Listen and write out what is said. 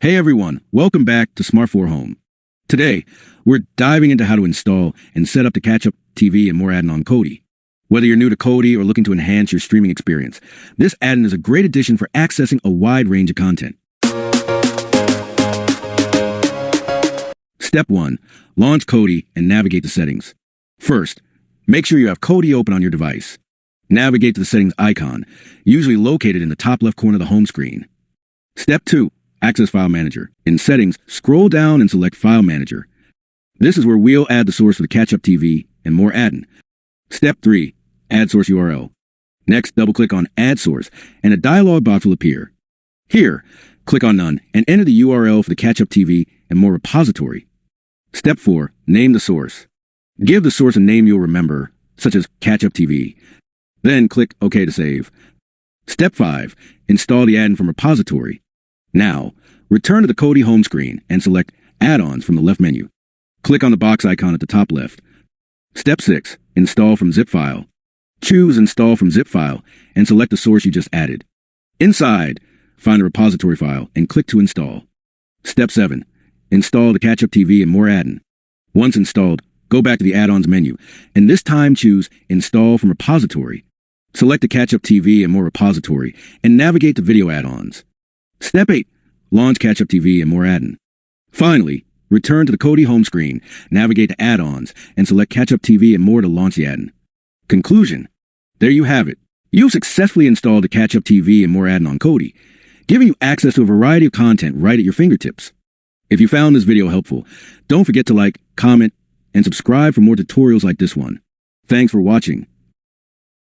Hey everyone, welcome back to Smart 4 Home. Today, we're diving into how to install and set up the catch-up TV and more add-on on Kodi. Whether you're new to Kodi or looking to enhance your streaming experience, this add-on is a great addition for accessing a wide range of content. Step 1. Launch Kodi and navigate the settings. First, make sure you have Kodi open on your device. Navigate to the settings icon, usually located in the top left corner of the home screen. Step 2. Access File Manager. In Settings, scroll down and select File Manager. This is where we'll add the source for the catch-up TV and more add-on. Step 3. Add Source URL. Next, double-click on Add Source, and a dialog box will appear. Here, click on None and enter the URL for the catch-up TV and more repository. Step 4. Name the source. Give the source a name you'll remember, such as Catch-up TV. Then click OK to save. Step 5. Install the add-on from repository. Now, return to the Kodi home screen and select Add-ons from the left menu. Click on the box icon at the top left. Step 6. Install from zip file. Choose Install from zip file and select the source you just added. Inside, find the repository file and click to install. Step 7. Install the catch-up TV and more add-on. Once installed, go back to the add-ons menu, and this time choose Install from repository. Select the catch-up TV and more repository and navigate to video add-ons. Step 8. Launch Catch-up TV and more add-on. Finally, return to the Kodi home screen, navigate to Add-ons, and select Catch-up TV and more to launch the add-on. Conclusion. There you have it. You've successfully installed the Catch-up TV and more add-on on Kodi, giving you access to a variety of content right at your fingertips. If you found this video helpful, don't forget to like, comment, and subscribe for more tutorials like this one. Thanks for watching.